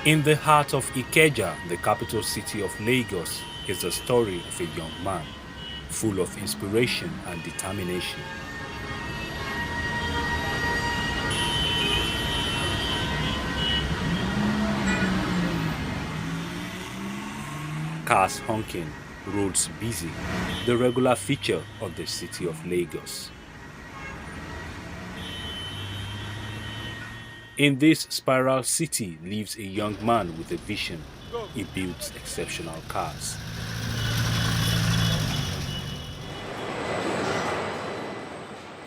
In the heart of Ikeja, the capital city of Lagos, is the story of a young man, full of inspiration and determination. Cars honking, roads busy, the regular feature of the city of Lagos. In this spiral city lives a young man with a vision. He builds exceptional cars.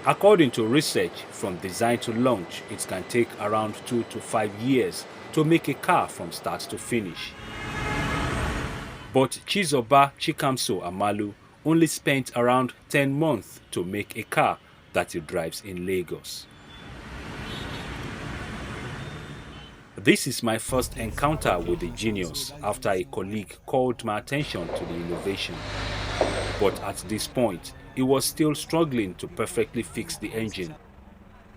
According to research, from design to launch, it can take around 2 to 5 years to make a car from start to finish. But Chizoba Amalu only spent around 10 months to make a car that he drives in Lagos. This is my first encounter with the genius after a colleague called my attention to the innovation. But at this point, he was still struggling to perfectly fix the engine.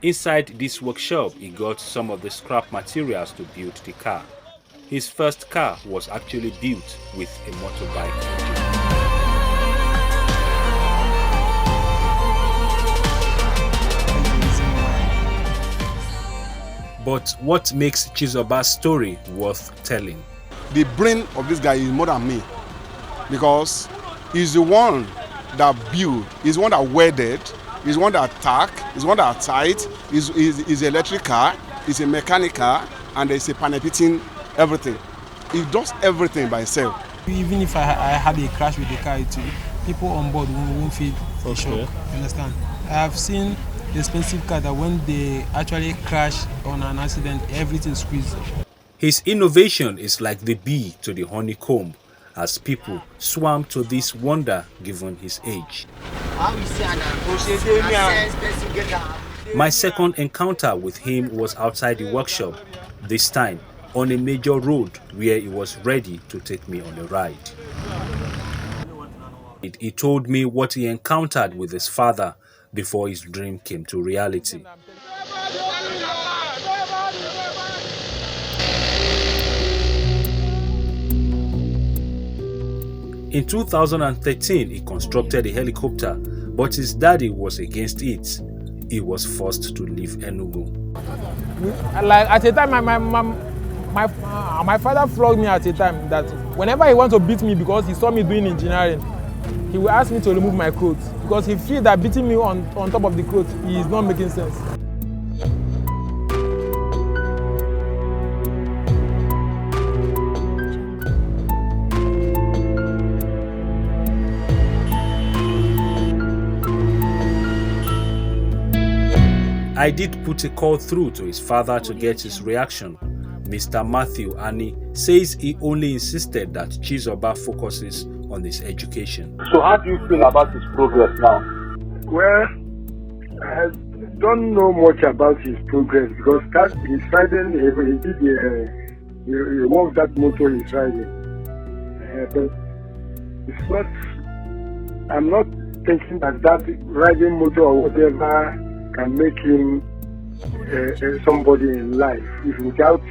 Inside this workshop, he got some of the scrap materials to build the car. His first car was actually built with a motorbike engine. But what makes Chizoba's story worth telling? The brain of this guy is more than me, because he's the one that built, he's the one that welded, he's the one that tack, he's the one that tied, he's an electric car, he's a mechanic car, and there's a panel beating everything. He does everything by himself. Even if I had a crash with the car, people on board won't feel the shock. You understand? I have seen expensive car that when they actually crash on an accident, everything squeezes. His innovation is like the bee to the honeycomb, as people swam to this wonder given his age. My second encounter with him was outside the workshop, this time on a major road where he was ready to take me on a ride. He told me what he encountered with his father before his dream came to reality. In 2013, he constructed a helicopter, but his daddy was against it. He was forced to leave Enugu. Like at a time, my father flogged me at a time that whenever he wants to beat me because he saw me doing engineering, he will ask me to remove my clothes because he feels that beating me on top of the clothes is not making sense. I did put a call through to his father to get his reaction. Mr. Matthew Ani says he only insisted that Chizoba focuses on his education. So how do you feel about his progress now? Well, I don't know much about his progress because he's riding, he walks that motor he's riding. But it's not, I'm not thinking that riding motor or whatever can make him somebody in life if without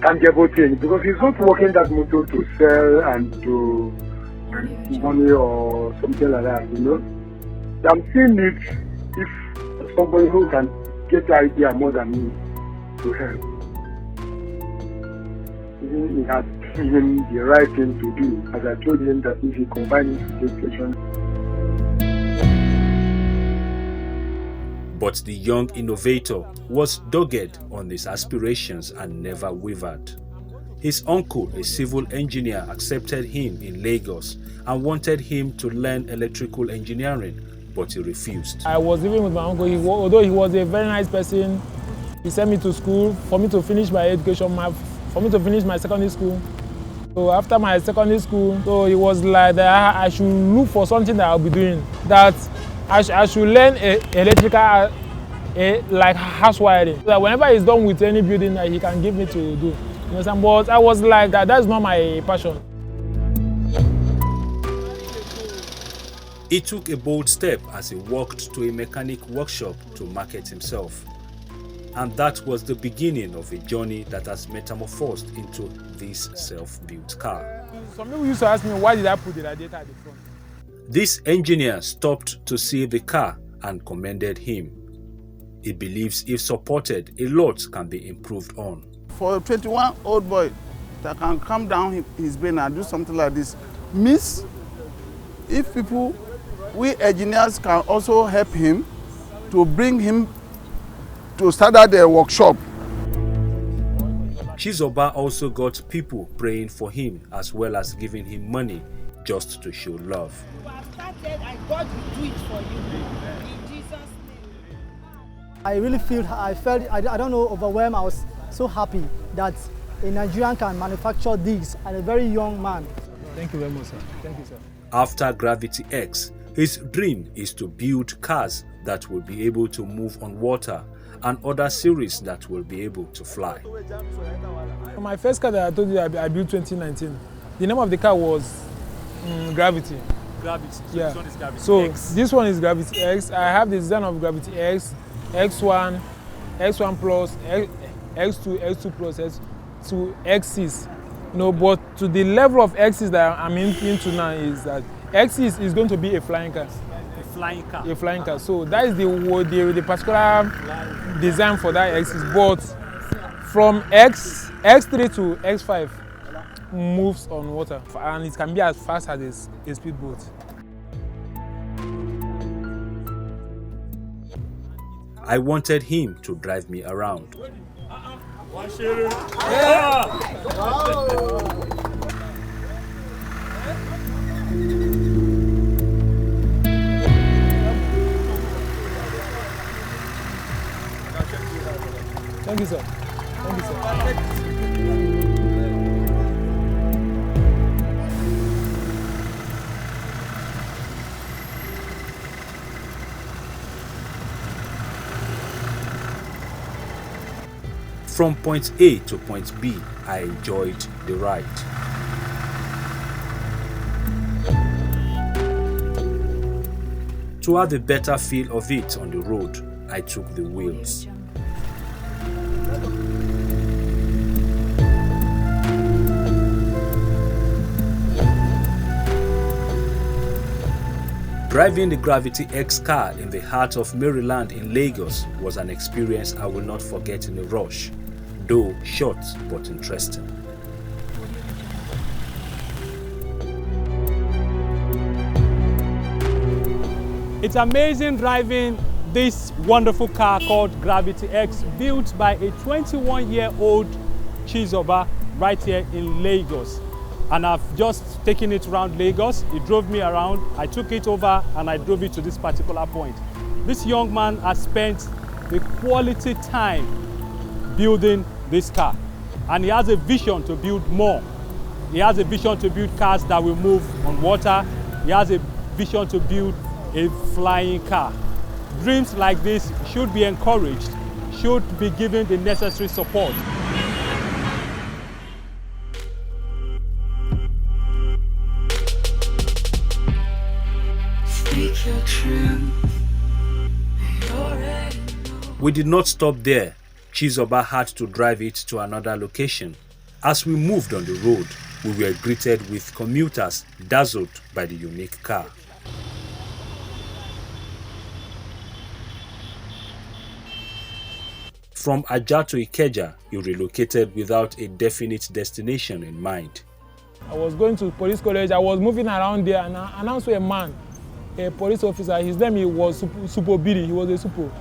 tangible thing, because he's not working that motor to sell and to money or something like that, you know. I'm seeing it if somebody who can get the idea more than me to help. He has given the right thing to do, as I told him that if he combines his education. But the young innovator was dogged on his aspirations and never wavered. His uncle, a civil engineer, accepted him in Lagos and wanted him to learn electrical engineering, but he refused. I was living with my uncle. Although he was a very nice person, he sent me to school for me to finish my education, for me to finish my secondary school. So after my secondary school, so it was like that I should look for something that I'll be doing. That I should learn electrical, like house wiring. So that whenever he's done with any building that he can give me to do. You understand? But I was like that, that's not my passion. He took a bold step as he walked to a mechanic workshop to market himself. And that was the beginning of a journey that has metamorphosed into this self-built car. Some people used to ask me, why did I put the radiator at the front? This engineer stopped to see the car and commended him. He believes if supported, a lot can be improved on. For a 21-year-old boy that can come down his brain and do something like this, means if people, we engineers can also help him to bring him to start at the workshop. Chizoba also got people praying for him as well as giving him money just to show love. You have started and God will do it for you. In Jesus' name. I really I don't know, overwhelmed. I was so happy that a Nigerian can manufacture this and a very young man. Thank you very much, sir. Thank you, sir. After Gravity X, his dream is to build cars that will be able to move on water and other series that will be able to fly. My first car that I told you I built 2019, the name of the car was Gravity. Gravity. So Yeah. this one is Gravity So X. this one is Gravity X. I have the design of Gravity X, X1, X1 Plus, X2, X2 Plus, X2, X6. But to the level of X6 that I'm into now is that X6 is going to be a flying car. A flying car. A flying car. So that is the particular design for that X6. But from X3 to X5 moves on water, and it can be as fast as a speedboat. I wanted him to drive me around. Thank you, sir. Thank you, sir. From point A to point B, I enjoyed the ride. To have a better feel of it on the road, I took the wheels. Driving the Gravity X car in the heart of Maryland in Lagos was an experience I will not forget in a rush, though short but interesting. It's amazing driving this wonderful car called Gravity X, built by a 21-year-old Chizoba right here in Lagos. And I've just taken it around Lagos. He drove me around, I took it over and I drove it to this particular point. This young man has spent the quality time building this car. And he has a vision to build more. He has a vision to build cars that will move on water. He has a vision to build a flying car. Dreams like this should be encouraged, should be given the necessary support. We did not stop there. Chizoba had to drive it to another location. As we moved on the road, we were greeted with commuters dazzled by the unique car. From Ajah to Ikeja, he relocated without a definite destination in mind. I was going to police college. I was moving around there, and I also a man, a police officer. His name was Supo Biri. He was a Supo.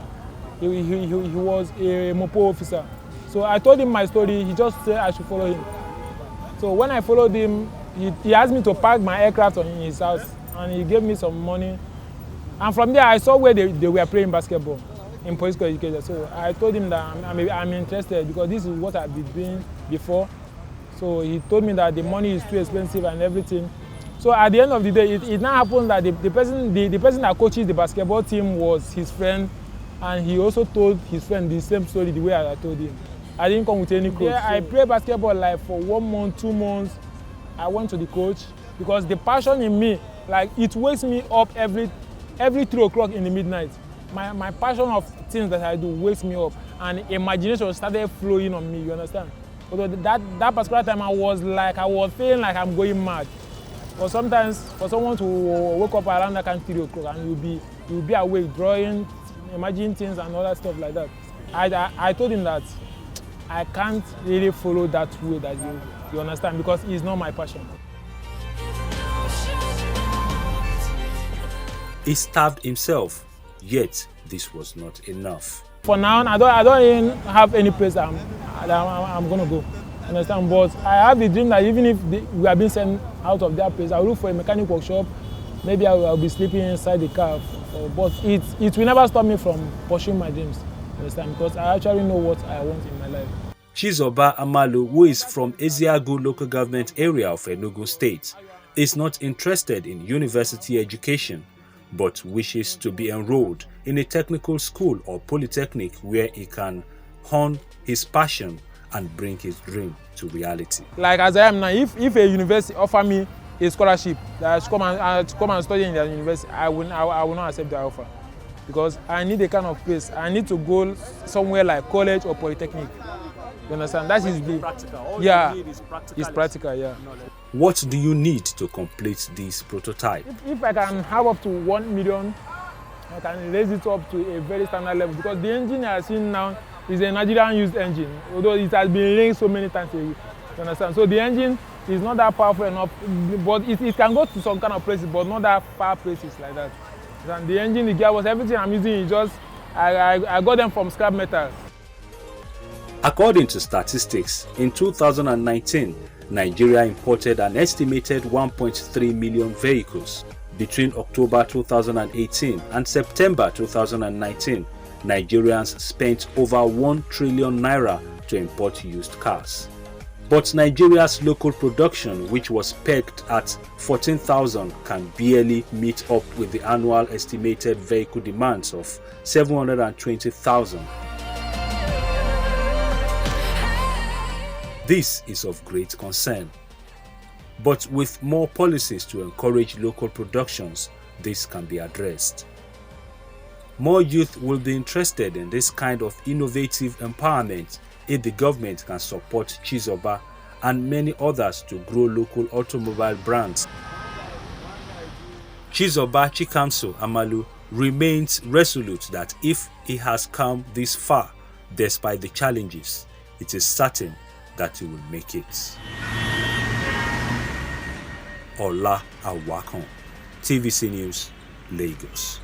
He was a Mopo officer. So I told him my story. He just said I should follow him. So when I followed him, he asked me to park my aircraft in his house, and he gave me some money. And from there, I saw where they were playing basketball in police college. So I told him that I'm interested because this is what I've been doing before. So he told me that the money is too expensive and everything. So at the end of the day, it now happened that the person that coaches the basketball team was his friend, and he also told his friend the same story the way I told him. I didn't come with any coach. Yeah, I played basketball like for 1 month, 2 months. I went to the coach because the passion in me, like it wakes me up every 3 o'clock in the midnight. My passion of things that I do wakes me up. and imagination started flowing on me, you understand? Although that particular time I was feeling like I'm going mad. But sometimes for someone to wake up around that kind of 3 o'clock and you'll be awake, drawing, imagining things and all that stuff like that. I told him that I can't really follow that way that you understand, because it's not my passion. He stabbed himself, yet this was not enough. For now, I don't even have any place I'm going to go. Understand? But I have the dream that even if we are being sent out of that place, I'll look for a mechanic workshop. Maybe I'll be sleeping inside the car. But it will never stop me from pursuing my dreams. Understand? Because I actually know what I want in my life. Chizoba Amalu, who is from Eziagu local government area of Enugu State, is not interested in university education, but wishes to be enrolled in a technical school or polytechnic where he can hone his passion and bring his dream to reality. Like as I am now, if a university offer me a scholarship that I should come and study in their university, I will not accept the offer, because I need a kind of place. I need to go somewhere like college or polytechnic. You understand? That is the practical. All yeah, you need is practical. It's practical, yeah. What do you need to complete this prototype? If I can have up to 1 million, I can raise it up to a very standard level, because the engine I have seen now is a Nigerian used engine, although it has been linked so many times. You understand? So the engine is not that powerful enough, but it can go to some kind of places, but not that far places like that. And the engine, the gearbox, everything I'm using is just, I got them from scrap metal. According to statistics, in 2019, Nigeria imported an estimated 1.3 million vehicles. Between October 2018 and September 2019, Nigerians spent over 1 trillion naira to import used cars. But Nigeria's local production, which was pegged at 14,000, can barely meet up with the annual estimated vehicle demands of 720,000. This is of great concern. But with more policies to encourage local productions, this can be addressed. More youth will be interested in this kind of innovative empowerment if the government can support Chizoba and many others to grow local automobile brands. Chizoba Amalu remains resolute that if he has come this far, despite the challenges, it is certain that he will make it. Awakan, TVC News, Lagos.